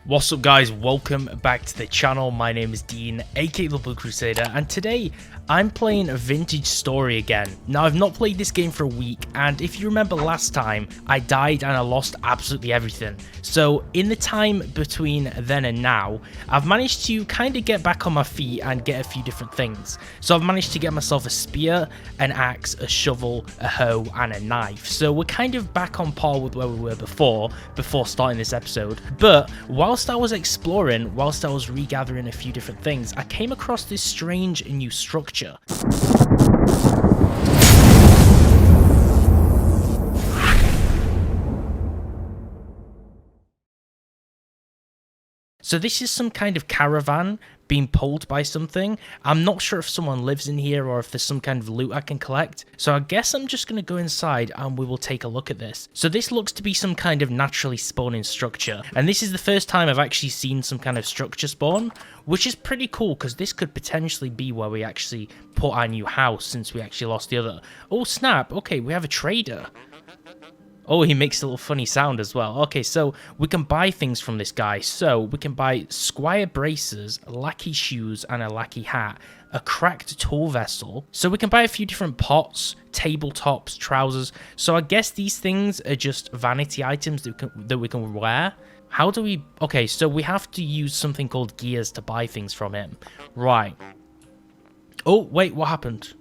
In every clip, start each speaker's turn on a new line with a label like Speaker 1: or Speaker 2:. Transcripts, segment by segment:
Speaker 1: What's up guys, welcome back to the channel. My name is Dean, aka the Blue Crusader, and today I'm playing a vintage story again. Now I've not played this game for a week, and if you remember last time, I died and I lost absolutely everything. So in the time between then and now, I've managed to kind of get back on my feet and get a few different things. So I've managed to get myself a spear, an axe, a shovel, a hoe, and a knife. So we're kind of back on par with where we were before starting this episode. But whilst I was exploring, whilst I was regathering a few different things, I came across this strange new structure. So this is some kind of caravan being pulled by something. I'm not sure if someone lives in here or if there's some kind of loot I can collect. So I guess I'm just going to go inside and we will take a look at this. So this looks to be some kind of naturally spawning structure. And this is the first time I've actually seen some kind of structure spawn, which is pretty cool because this could potentially be where we actually put our new house since we actually lost the other. Oh snap, okay, we have a trader. Oh, he makes a little funny sound as well. Okay, so we can buy things from this guy. So we can buy squire braces, lackey shoes, and a lackey hat, a cracked tool vessel. So we can buy a few different pots, tabletops, trousers. So I guess these things are just vanity items that we can wear. How do we... Okay, so we have to use something called gears to buy things from him. Right. Oh, wait, what happened?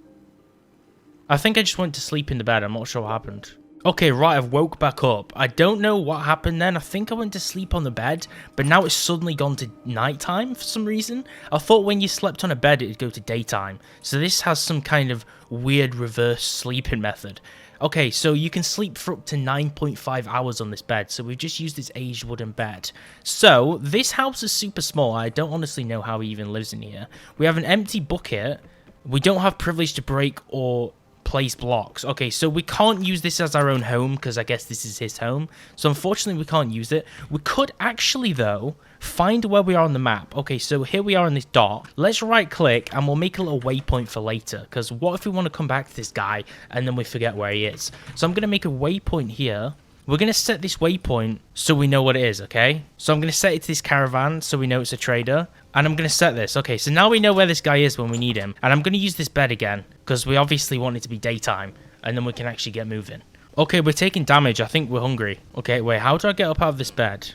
Speaker 1: I think I just went to sleep in the bed. I'm not sure what happened. Okay, right, I've woke back up. I don't know what happened then. I think I went to sleep on the bed, but now it's suddenly gone to nighttime for some reason. I thought when you slept on a bed, it'd go to daytime. So this has some kind of weird reverse sleeping method. Okay, so you can sleep for up to 9.5 hours on this bed. So we've just used this aged wooden bed. So this house is super small. I don't honestly know how he even lives in here. We have an empty bucket. We don't have privilege to break or place blocks. Okay, so we can't use this as our own home because I guess this is his home. So unfortunately we can't use it. We could actually though find where we are on the map. Okay, so here we are on this dot. Let's right click and we'll make a little waypoint for later, because what if we want to come back to this guy and then we forget where he is? So I'm going to make a waypoint here. We're going to set this waypoint so we know what it is, okay? So I'm going to set it to this caravan so we know it's a trader. And I'm going to set this. Okay, so now we know where this guy is when we need him. And I'm going to use this bed again because we obviously want it to be daytime. And then we can actually get moving. Okay, we're taking damage. I think we're hungry. Okay, wait, how do I get up out of this bed?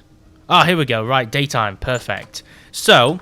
Speaker 1: Ah, here we go. Right, daytime. Perfect. So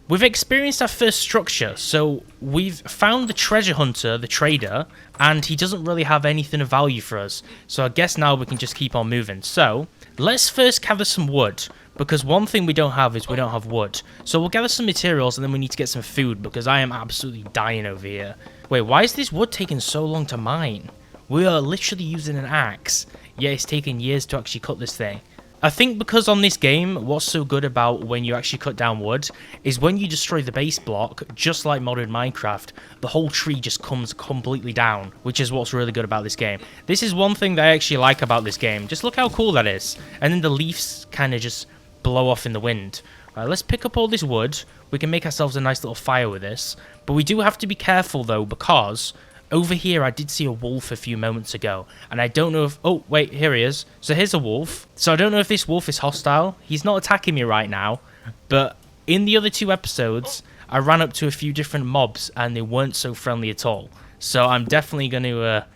Speaker 1: we've experienced our first structure. So we've found the treasure hunter, the trader, and he doesn't really have anything of value for us. So I guess now we can just keep on moving. So let's first gather some wood, because one thing we don't have is we don't have wood. So we'll gather some materials and then we need to get some food because I am absolutely dying over here. Wait, why is this wood taking so long to mine? We are literally using an axe, yet it's taking years to actually cut this thing. I think because on this game, what's so good about when you actually cut down wood is when you destroy the base block, just like modern Minecraft, the whole tree just comes completely down, which is what's really good about this game. This is one thing that I actually like about this game. Just look how cool that is. And then the leaves kind of just blow off in the wind. Right, let's pick up all this wood. We can make ourselves a nice little fire with this. But we do have to be careful though, because over here I did see a wolf a few moments ago. And I don't know if... Oh, wait, here he is. So here's a wolf. So I don't know if this wolf is hostile. He's not attacking me right now. But in the other two episodes, I ran up to a few different mobs and they weren't so friendly at all. So I'm definitely going to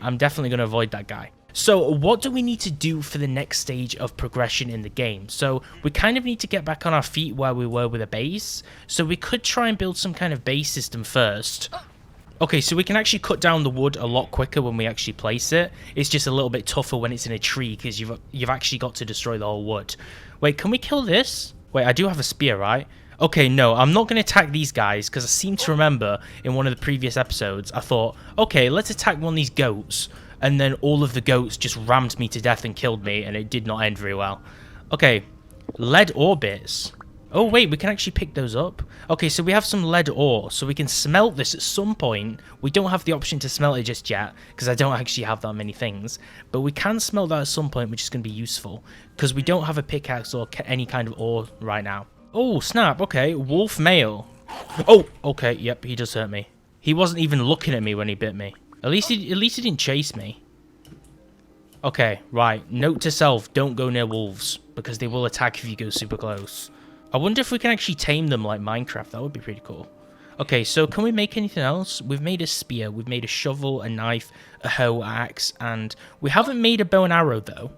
Speaker 1: avoid that guy. So what do we need to do for the next stage of progression in the game? So we kind of need to get back on our feet where we were with a base. So we could try and build some kind of base system first. Okay, so we can actually cut down the wood a lot quicker when we actually place it. It's just a little bit tougher when it's in a tree because you've actually got to destroy the whole wood. Wait, can we kill this? Wait, I do have a spear, right? Okay, no, I'm not going to attack these guys because I seem to remember in one of the previous episodes, I thought, okay, let's attack one of these goats. And then all of the goats just rammed me to death and killed me, and it did not end very well. Okay, lead ore bits. Oh, wait, we can actually pick those up. Okay, so we have some lead ore, so we can smelt this at some point. We don't have the option to smelt it just yet, because I don't actually have that many things. But we can smelt that at some point, which is going to be useful, because we don't have a pickaxe or any kind of ore right now. Oh, snap, okay, wolf male. Oh, okay, yep, he does hurt me. He wasn't even looking at me when he bit me. At least he didn't chase me. Okay, right. Note to self, don't go near wolves. because they will attack if you go super close. I wonder if we can actually tame them like Minecraft. That would be pretty cool. Okay, so can we make anything else? We've made a spear, we've made a shovel, a knife, a hoe, axe, and we haven't made a bow and arrow though.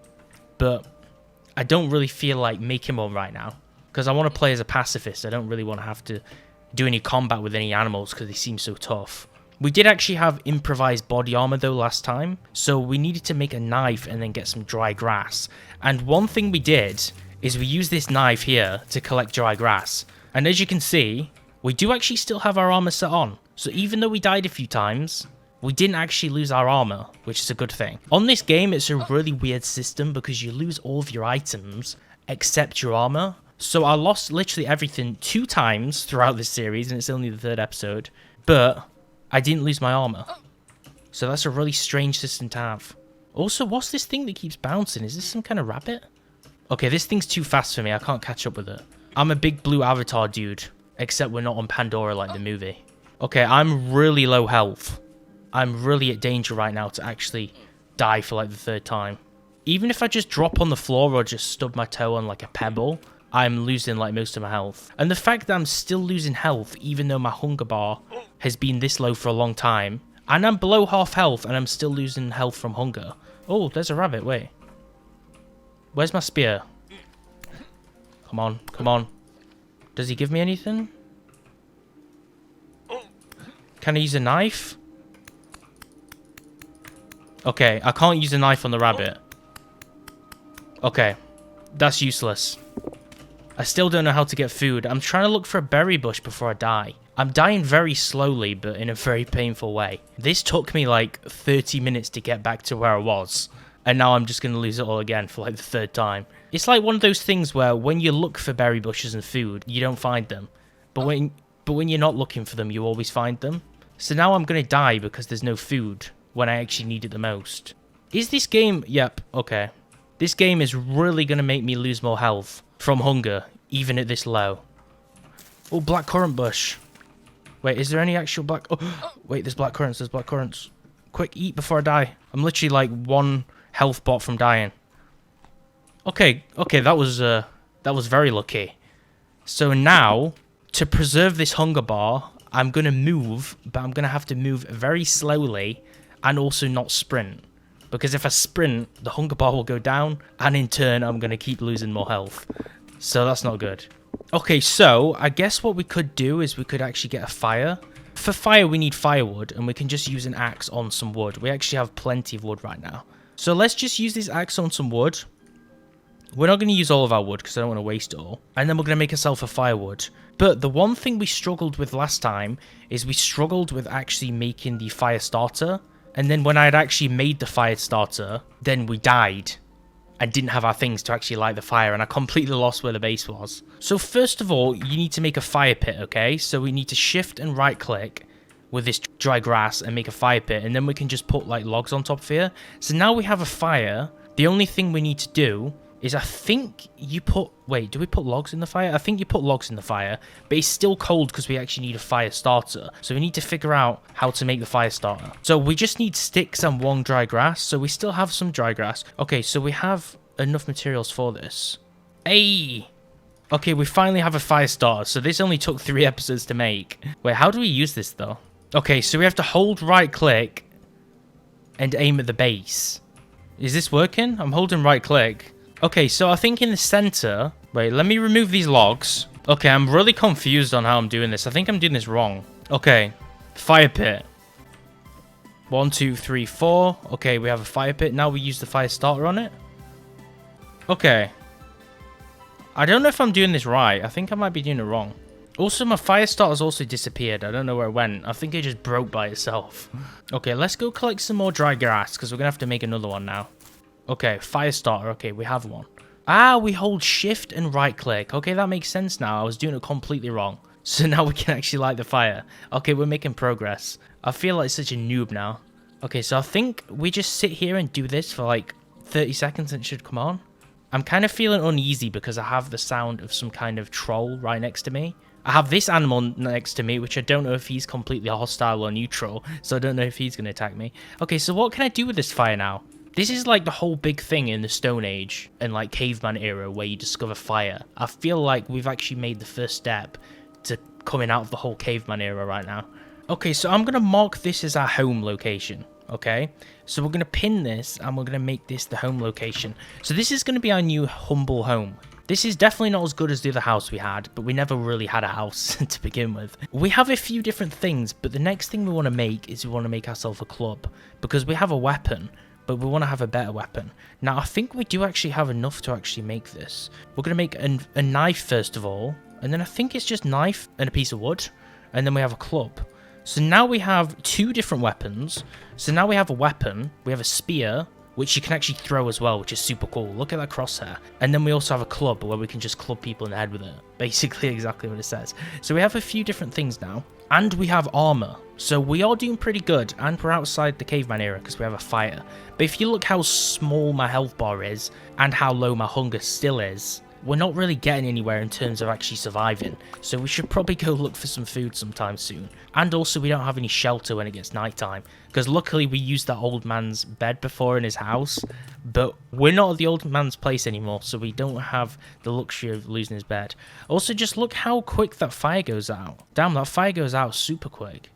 Speaker 1: But I don't really feel like making one right now because I want to play as a pacifist. I don't really want to have to do any combat with any animals because they seem so tough. We did actually have improvised body armor though last time, so we needed to make a knife and then get some dry grass. And one thing we did is we used this knife here to collect dry grass. And as you can see, we do actually still have our armor set on. So even though we died a few times, we didn't actually lose our armor, which is a good thing. On this game, it's a really weird system because you lose all of your items except your armor. So I lost literally everything 2 times throughout this series, and it's only the 3rd episode. But I didn't lose my armor. So that's a really strange system to have. Also, what's this thing that keeps bouncing? Is this some kind of rabbit? Okay, this thing's too fast for me. I can't catch up with it. I'm a big blue avatar dude, except we're not on Pandora like the movie. Okay, I'm really low health. I'm really at danger right now to actually die for like the 3rd time. Even if I just drop on the floor or just stub my toe on like a pebble, I'm losing like most of my health. And the fact that I'm still losing health even though my hunger bar has been this low for a long time, and I'm below half health and I'm still losing health from hunger. Oh, there's a rabbit, wait. Where's my spear? Come on, come on. Does he give me anything? Can I use a knife? Okay, I can't use a knife on the rabbit. Okay, that's useless. I still don't know how to get food. I'm trying to look for a berry bush before I die. I'm dying very slowly, but in a very painful way. This took me like 30 minutes to get back to where I was. And now I'm just going to lose it all again for like the 3rd time. It's like one of those things where when you look for berry bushes and food, you don't find them. But when you're not looking for them, you always find them. So now I'm going to die because there's no food when I actually need it the most. Is this game... Yep, okay. This game is really going to make me lose more health from hunger, even at this low. Oh, blackcurrant bush. Wait, is there any actual black... Oh, wait, there's blackcurrants, there's blackcurrants. Quick, eat before I die. I'm literally like 1 health bot from dying. Okay, that was very lucky. So now, to preserve this hunger bar, I'm going to move, but I'm going to have to move very slowly and also not sprint. Because if I sprint, the hunger bar will go down, and in turn, I'm going to keep losing more health. So that's not good. Okay, so I guess what we could do is we could actually get a fire. For fire, we need firewood, and we can just use an axe on some wood. We actually have plenty of wood right now. So let's just use this axe on some wood. We're not going to use all of our wood because I don't want to waste it all. And then we're going to make ourselves a firewood. But the one thing we struggled with last time is we struggled with actually making the Firestarter. And then when I had actually made the Firestarter, then we died and didn't have our things to actually light the fire. And I completely lost where the base was. So first of all, you need to make a fire pit, okay? So we need to shift and right click with this dry grass and make a fire pit. And then we can just put like logs on top of here. So now we have a fire. The only thing we need to do is I think you put... Wait, do we put logs in the fire? I think you put logs in the fire, but it's still cold because we actually need a fire starter. So we need to figure out how to make the fire starter. So we just need sticks and 1 dry grass. So we still have some dry grass. Okay, so we have enough materials for this. Hey! Okay, we finally have a fire starter. So this only took 3 episodes to make. Wait, how do we use this though? Okay, so we have to hold right click and aim at the base. Is this working? I'm holding right click. Okay, so I think in the center... Wait, let me remove these logs. Okay, I'm really confused on how I'm doing this. I think I'm doing this wrong. Okay, fire pit. 1, 2, 3, 4. Okay, we have a fire pit. Now we use the fire starter on it. Okay. I don't know if I'm doing this right. I think I might be doing it wrong. Also, my fire starter's also disappeared. I don't know where it went. I think it just broke by itself. Okay, let's go collect some more dry grass because we're going to have to make another one now. Okay, fire starter. Okay, we have one. Ah, we hold shift and right click. Okay, that makes sense now. I was doing it completely wrong. So now we can actually light the fire. Okay, we're making progress. I feel like such a noob now. Okay, so I think we just sit here and do this for like 30 seconds and it should come on. I'm kind of feeling uneasy because I have the sound of some kind of troll right next to me. I have this animal next to me, which I don't know if he's completely hostile or neutral. So I don't know if he's going to attack me. Okay, so what can I do with this fire now? This is like the whole big thing in the Stone Age and like caveman era where you discover fire. I feel like we've actually made the first step to coming out of the whole caveman era right now. Okay, so I'm going to mark this as our home location. Okay, so we're going to pin this and we're going to make this the home location. So this is going to be our new humble home. This is definitely not as good as the other house we had, but we never really had a house to begin with. We have a few different things, but the next thing we want to make is we want to make ourselves a club, because we have a weapon, but we want to have a better weapon. Now, I think we do actually have enough to actually make this. We're going to make a knife first of all, and then I think it's just knife and a piece of wood, and then we have a club. So now we have 2 different weapons. So now we have a weapon, we have a spear, which you can actually throw as well, which is super cool. Look at that crosshair. And then we also have a club where we can just club people in the head with it. Basically exactly what it says. So we have a few different things now. And we have armor. So we are doing pretty good, and we're outside the caveman era because we have a fire. But if you look how small my health bar is, and how low my hunger still is, we're not really getting anywhere in terms of actually surviving, so we should probably go look for some food sometime soon. And also we don't have any shelter when it gets nighttime, because luckily we used that old man's bed before in his house, but we're not at the old man's place anymore, so we don't have the luxury of losing his bed. Also, just look how quick that fire goes out. Damn, that fire goes out super quick.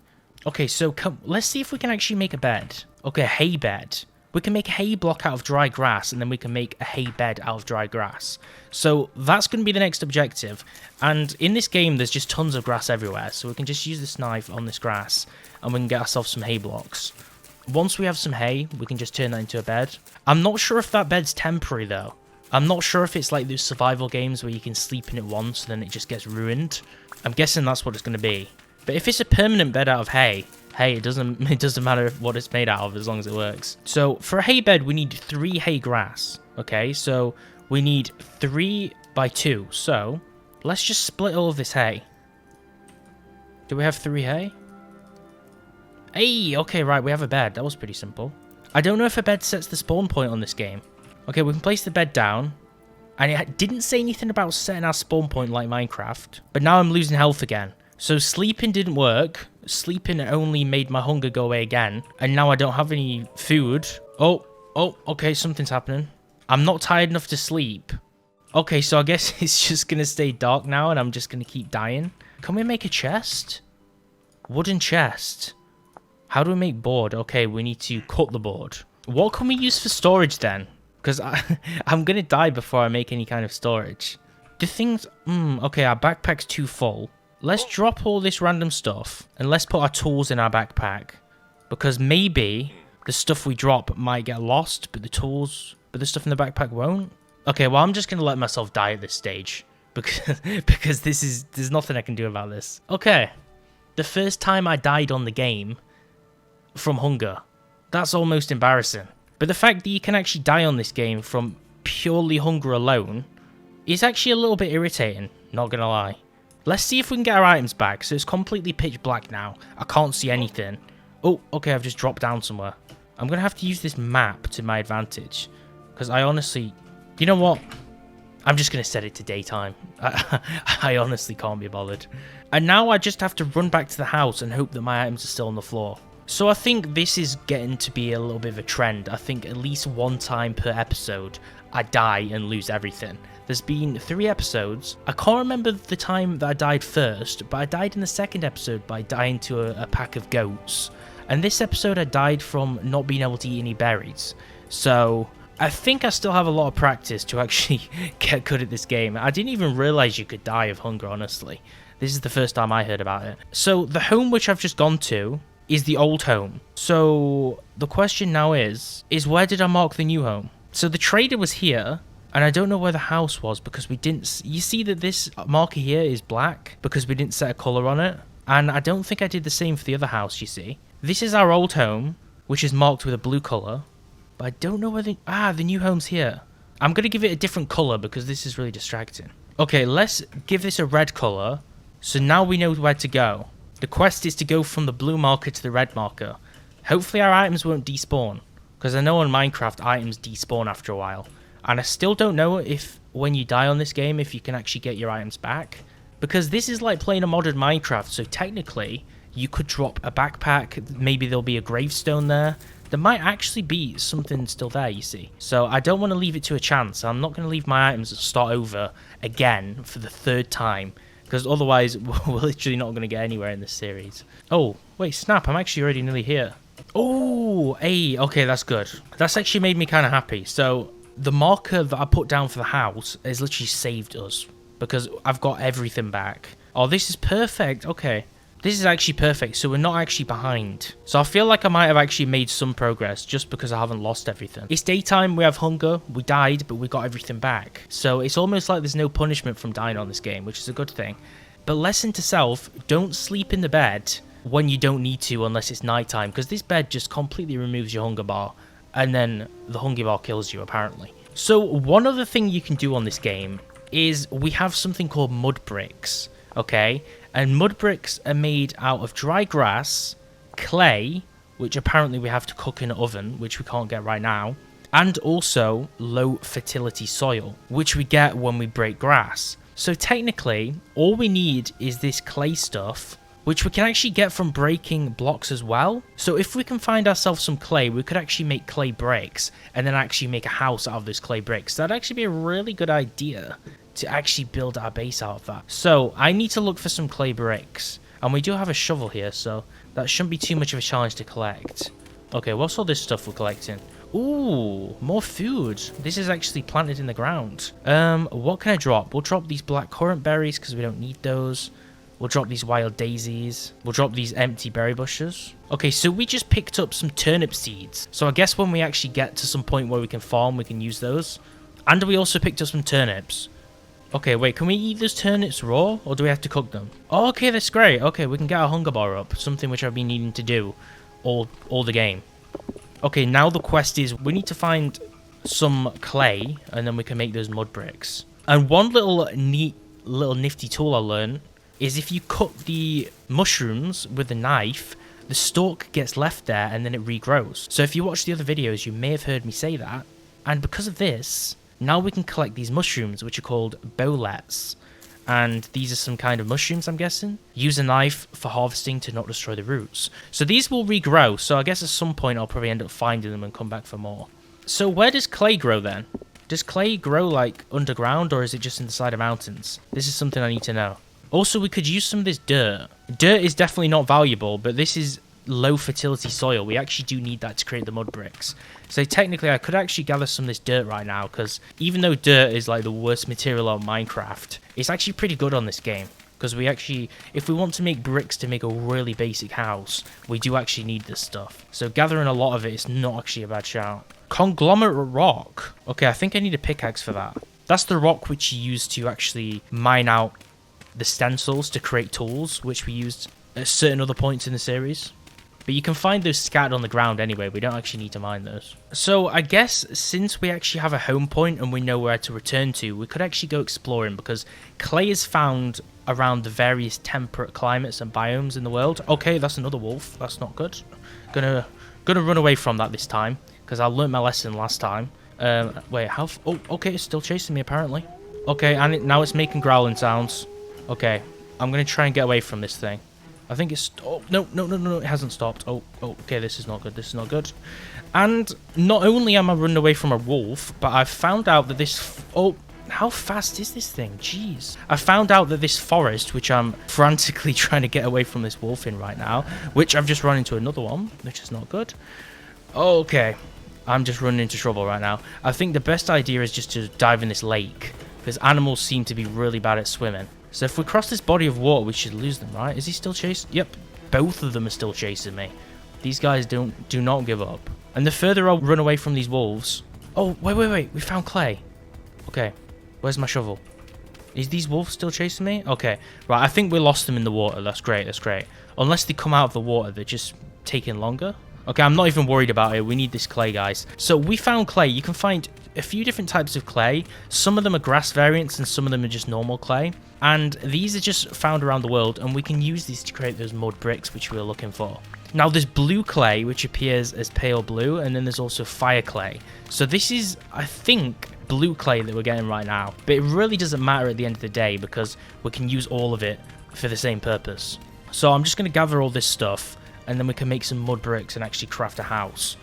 Speaker 1: Okay, so let's see if we can actually make a bed. Okay, a hay bed. We can make a hay block out of dry grass, and then we can make a hay bed out of dry grass. So that's going to be the next objective. And in this game, there's just tons of grass everywhere. So we can just use this knife on this grass, and we can get ourselves some hay blocks. Once we have some hay, we can just turn that into a bed. I'm not sure if that bed's temporary, though. I'm not sure if it's like those survival games where you can sleep in it once, and then it just gets ruined. I'm guessing that's what it's going to be. But if it's a permanent bed out of hay, hey, it doesn't matter what it's made out of as long as it works. So for a hay bed, we need 3 hay grass. Okay, so we need 3 by 2. So let's just split all of this hay. Do we have 3 hay? Hey, okay, right, we have a bed. That was pretty simple. I don't know if a bed sets the spawn point on this game. Okay, we can place the bed down. And it didn't say anything about setting our spawn point like Minecraft. But now I'm losing health again. So sleeping didn't work. Sleeping only made my hunger go away again. And now I don't have any food. Oh, okay, something's happening. I'm not tired enough to sleep. Okay, so I guess it's just going to stay dark now and I'm just going to keep dying. Can we make a chest? Wooden chest. How do we make board? Okay, we need to cut the board. What can we use for storage then? Because I'm going to die before I make any kind of storage. The things... okay, our backpack's too full. Let's drop all this random stuff and let's put our tools in our backpack, because maybe the stuff we drop might get lost, but the stuff in the backpack won't. Okay, well, I'm just going to let myself die at this stage because there's nothing I can do about this. Okay. The first time I died on the game from hunger. That's almost embarrassing. But the fact that you can actually die on this game from purely hunger alone is actually a little bit irritating, not going to lie. Let's see if we can get our items back. So it's completely pitch black now. I can't see anything. Oh, okay, I've just dropped down somewhere. I'm going to have to use this map to my advantage. Because I honestly... You know what? I'm just going to set it to daytime. I honestly can't be bothered. And now I just have to run back to the house and hope that my items are still on the floor. So I think this is getting to be a little bit of a trend. I think at least one time per episode, I die and lose everything. There's been 3 episodes. I can't remember the time that I died first, but I died in the second episode by dying to a pack of goats. And this episode I died from not being able to eat any berries. So I think I still have a lot of practice to actually get good at this game. I didn't even realize you could die of hunger, honestly. This is the first time I heard about it. So the home which I've just gone to is the old home. So the question now is where did I mark the new home? So the trader was here. And I don't know where the house was because we didn't... You see that this marker here is black because we didn't set a colour on it. And I don't think I did the same for the other house, you see. This is our old home, which is marked with a blue colour. But I don't know where the... the new home's here. I'm going to give it a different colour because this is really distracting. Okay, let's give this a red colour. So now we know where to go. The quest is to go from the blue marker to the red marker. Hopefully our items won't despawn. Because I know on Minecraft items despawn after a while. And I still don't know if when you die on this game, if you can actually get your items back. Because this is like playing a modded Minecraft, so technically you could drop a backpack, maybe there'll be a gravestone there. there might actually be something still there, you see. So I don't want to leave it to a chance. I'm not going to leave my items and start over again for the 3rd time, because otherwise we're literally not going to get anywhere in this series. Oh, wait, snap, I'm actually already nearly here. Oh, hey, okay, that's good. That's actually made me kind of happy. So the marker that I put down for the house has literally saved us, because I've got everything back. Oh, this is perfect. Okay. This is actually perfect, so we're not actually behind. So I feel like I might have actually made some progress just because I haven't lost everything. It's daytime, we have hunger, we died, but we got everything back. So it's almost like there's no punishment from dying on this game, which is a good thing. But lesson to self, don't sleep in the bed when you don't need to unless it's nighttime, because this bed just completely removes your hunger bar, and then the hunger bar kills you, apparently. So one other thing you can do on this game is we have something called mud bricks, okay? And mud bricks are made out of dry grass, clay, which apparently we have to cook in an oven, which we can't get right now, and also low fertility soil, which we get when we break grass. So technically, all we need is this clay stuff, which we can actually get from breaking blocks as well. So if we can find ourselves some clay, we could actually make clay bricks, and then actually make a house out of those clay bricks. That'd actually be a really good idea to actually build our base out of that. So I need to look for some clay bricks, and we do have a shovel here, so that shouldn't be too much of a challenge to collect. Okay, what's all this stuff we're collecting? Ooh, more food. This is actually planted in the ground. What can I drop? We'll drop these black currant berries because we don't need those. We'll drop these wild daisies. We'll drop these empty berry bushes. Okay, so we just picked up some turnip seeds. So I guess when we actually get to some point where we can farm, we can use those. And we also picked up some turnips. Okay, wait, can we eat those turnips raw, or do we have to cook them? Oh, okay, that's great. Okay, we can get our hunger bar up, something which I've been needing to do all the game. Okay, now the quest is we need to find some clay, and then we can make those mud bricks. And one little nifty tool I learned is if you cut the mushrooms with a knife, the stalk gets left there, and then it regrows. So if you watch the other videos, you may have heard me say that. And because of this, now we can collect these mushrooms, which are called bolets. And these are some kind of mushrooms, I'm guessing. Use a knife for harvesting to not destroy the roots. So these will regrow, so I guess at some point I'll probably end up finding them and come back for more. So where does clay grow then? Does clay grow like underground, or is it just inside of mountains? This is something I need to know. Also, we could use some of this dirt. Dirt is definitely not valuable, but this is low fertility soil. We actually do need that to create the mud bricks. So technically I could actually gather some of this dirt right now, because even though dirt is like the worst material on Minecraft, it's actually pretty good on this game, because we actually, if we want to make bricks to make a really basic house, we do actually need this stuff. So gathering a lot of it is not actually a bad shout. Conglomerate rock. Okay, I think I need a pickaxe for that. That's the rock which you use to actually mine out the stencils to create tools, which we used at certain other points in the series. But you can find those scattered on the ground anyway. We don't actually need to mine those. So I guess since we actually have a home point and we know where to return to, we could actually go exploring, because clay is found around the various temperate climates and biomes in the world. Okay, that's another wolf. That's not good. Gonna run away from that this time, because I learned my lesson last time. Wait, how? Oh, okay, it's still chasing me apparently. Okay, and now it's making growling sounds. Okay, I'm gonna try and get away from this thing. I think it's... Oh, no, it hasn't stopped. Oh, okay, this is not good, this is not good. And not only am I running away from a wolf, but I've found out that this... Oh, how fast is this thing? Jeez. I found out that this forest, which I'm frantically trying to get away from this wolf in right now, which I've just run into another one, which is not good. Okay, I'm just running into trouble right now. I think the best idea is just to dive in this lake, because animals seem to be really bad at swimming. So if we cross this body of water, we should lose them, right? Is he still chasing? Yep, both of them are still chasing me. These guys do not give up. And the further I run away from these wolves... Oh, wait, we found clay. Okay, where's my shovel? Is these wolves still chasing me? Okay, right, I think we lost them in the water. That's great, that's great. Unless they come out of the water, they're just taking longer. Okay, I'm not even worried about it. We need this clay, guys. So we found clay. You can find a few different types of clay. Some of them are grass variants and some of them are just normal clay. And these are just found around the world, and we can use these to create those mud bricks which we were looking for. Now there's blue clay, which appears as pale blue, and then there's also fire clay. So this is, I think, blue clay that we're getting right now. But it really doesn't matter at the end of the day, because we can use all of it for the same purpose. So I'm just going to gather all this stuff, and then we can make some mud bricks and actually craft a house.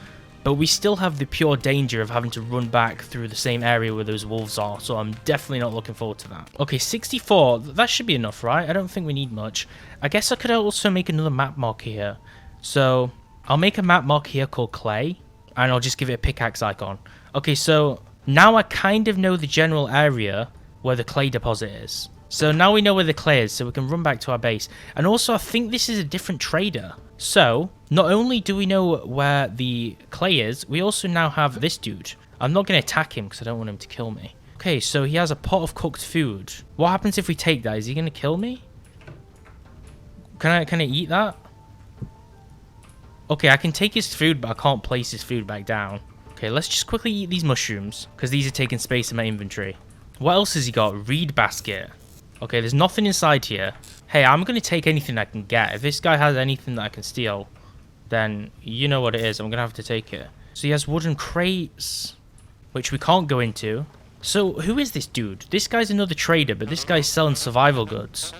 Speaker 1: but we still have the pure danger of having to run back through the same area where those wolves are, so I'm definitely not looking forward to that. Okay, 64, that should be enough, right? I don't think we need much. I guess I could also make another map marker here. So I'll make a map marker here called clay, and I'll just give it a pickaxe icon. Okay, so now I kind of know the general area where the clay deposit is. So now we know where the clay is, so we can run back to our base. And also, I think this is a different trader. So, not only do we know where the clay is, we also now have this dude. I'm not going to attack him because I don't want him to kill me. Okay, so he has a pot of cooked food. What happens if we take that? Is he going to kill me? Can I eat that? Okay, I can take his food, but I can't place his food back down. Okay, let's just quickly eat these mushrooms, because these are taking space in my inventory. What else has he got? Reed basket. Okay, there's nothing inside here. Hey, I'm going to take anything I can get. If this guy has anything that I can steal, then you know what it is. I'm going to have to take it. So he has wooden crates, which we can't go into. So who is this dude? This guy's another trader, but this guy's selling survival goods.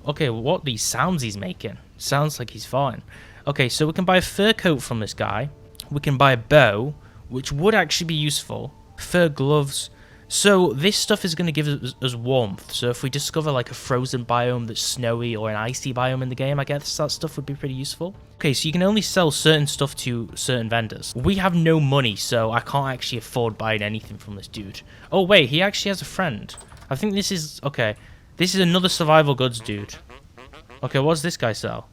Speaker 1: Okay, what these sounds he's making? Sounds like he's fine. Okay, so we can buy a fur coat from this guy. We can buy a bow, which would actually be useful. Fur gloves. So this stuff is going to give us warmth. So if we discover like a frozen biome that's snowy or an icy biome in the game, I guess that stuff would be pretty useful. Okay, so you can only sell certain stuff to certain vendors. We have no money, so I can't actually afford buying anything from this dude. Oh wait, he actually has a friend. I think this is... Okay, this is another survival goods dude. Okay, what does this guy sell?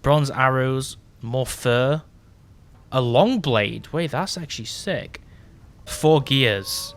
Speaker 1: Bronze arrows, more fur. A long blade. Wait, that's actually sick. 4 gears.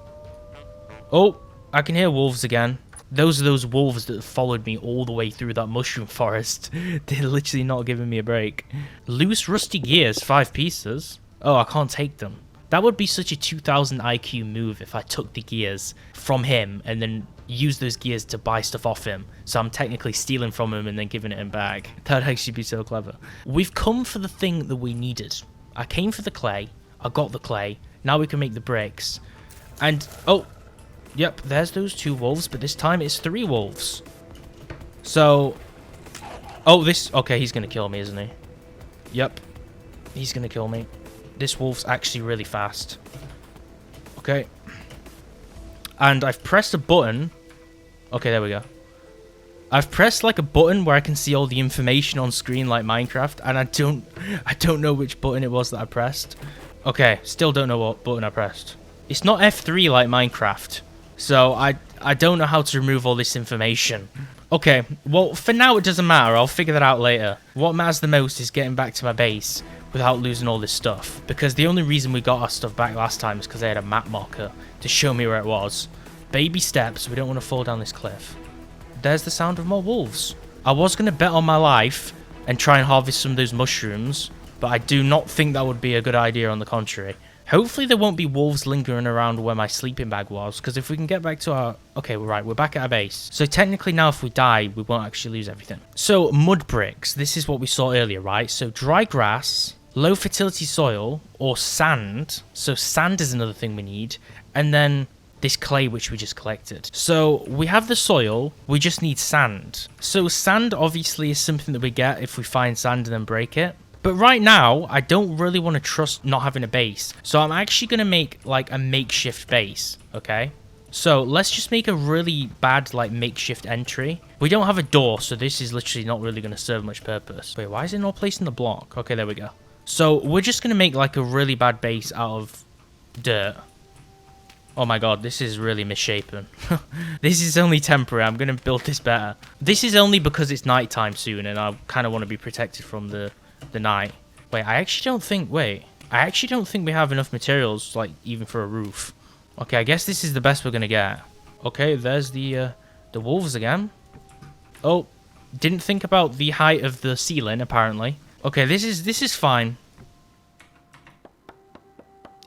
Speaker 1: Oh, I can hear wolves again. Those are those wolves that followed me all the way through that mushroom forest. They're literally not giving me a break. Loose rusty gears, 5 pieces. Oh, I can't take them. That would be such a 2000 IQ move if I took the gears from him and then used those gears to buy stuff off him. So I'm technically stealing from him and then giving it him back. That'd actually be so clever. We've come for the thing that we needed. I came for the clay. I got the clay. Now we can make the bricks. And, oh... Yep, there's those 2 wolves, but this time it's 3 wolves. So... Oh, this... Okay, he's going to kill me, isn't he? Yep. He's going to kill me. This wolf's actually really fast. Okay. And I've pressed a button. Okay, there we go. I've pressed like a button where I can see all the information on screen like Minecraft, and I don't know which button it was that I pressed. Okay, still don't know what button I pressed. It's not F3 like Minecraft. So I don't know how to remove all this information. Okay, well, for now it doesn't matter. I'll figure that out later. What matters the most is getting back to my base without losing all this stuff. Because the only reason we got our stuff back last time is because I had a map marker to show me where it was. Baby steps. We don't want to fall down this cliff. There's the sound of more wolves. I was going to bet on my life and try and harvest some of those mushrooms, but I do not think that would be a good idea, on the contrary. Hopefully there won't be wolves lingering around where my sleeping bag was, because if we can get back to our... Okay, right, we're back at our base. So technically now if we die, we won't actually lose everything. So mud bricks, this is what we saw earlier, right? So dry grass, low fertility soil, or sand. So sand is another thing we need. And then this clay which we just collected. So we have the soil, we just need sand. So sand obviously is something that we get if we find sand and then break it. But right now, I don't really want to trust not having a base. So I'm actually going to make like a makeshift base, okay? So let's just make a really bad like makeshift entry. We don't have a door, so this is literally not really going to serve much purpose. Wait, why is it not placed in the block? Okay, there we go. So we're just going to make like a really bad base out of dirt. Oh my god, this is really misshapen. This is only temporary. I'm going to build this better. This is only because it's nighttime soon and I kind of want to be protected from the night. Wait, I actually don't think we have enough materials, like, even for a roof. Okay, I guess this is the best we're gonna get. Okay, there's the wolves again. Oh, didn't think about the height of the ceiling, apparently. Okay, this is fine.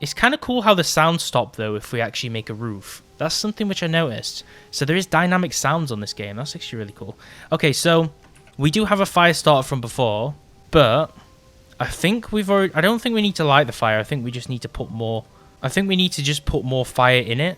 Speaker 1: It's kind of cool how the sounds stop, though, if we actually make a roof. That's something which I noticed. So there is dynamic sounds on this game. That's actually really cool. Okay, so we do have a fire starter from before. But I think I don't think we need to light the fire. I think we just need to put more. I think we need to just put more fire in it.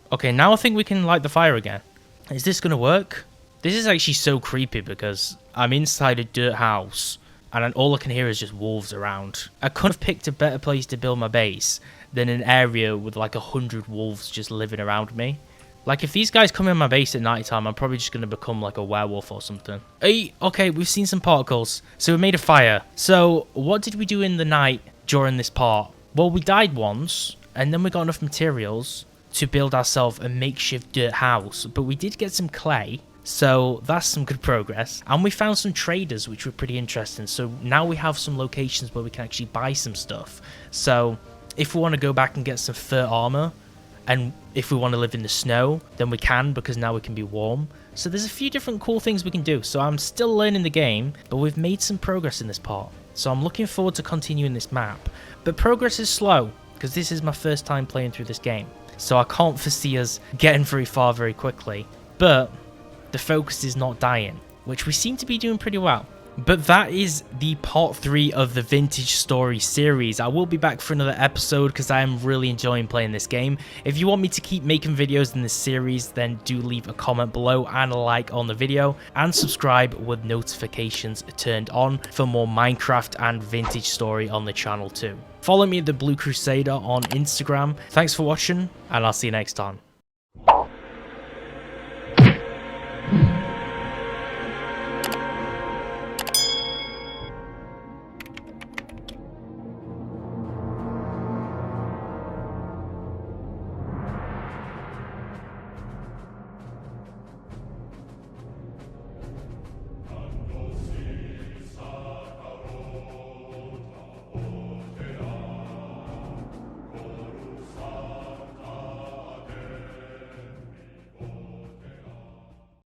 Speaker 1: Okay, now I think we can light the fire again. Is this going to work? This is actually so creepy because I'm inside a dirt house and then all I can hear is just wolves around. I could have picked a better place to build my base than an area with like 100 wolves just living around me. Like, if these guys come in my base at night time, I'm probably just going to become like a werewolf or something. Hey, okay, we've seen some particles. So we made a fire. So what did we do in the night during this part? Well, we died once, and then we got enough materials to build ourselves a makeshift dirt house. But we did get some clay, so that's some good progress. And we found some traders, which were pretty interesting. So now we have some locations where we can actually buy some stuff. So if we want to go back and get some fur armor, and if we want to live in the snow, then we can, because now we can be warm. So there's a few different cool things we can do. So I'm still learning the game, but we've made some progress in this part. So I'm looking forward to continuing this map. But progress is slow, because this is my first time playing through this game. So I can't foresee us getting very far very quickly. But the focus is not dying, which we seem to be doing pretty well. But that is the part 3 of the Vintage Story series. I will be back for another episode because I am really enjoying playing this game. If you want me to keep making videos in this series, then do leave a comment below and a like on the video, and subscribe with notifications turned on for more Minecraft and Vintage Story on the channel too. Follow me at The Blue Crusader on Instagram. Thanks for watching, and I'll see you next time.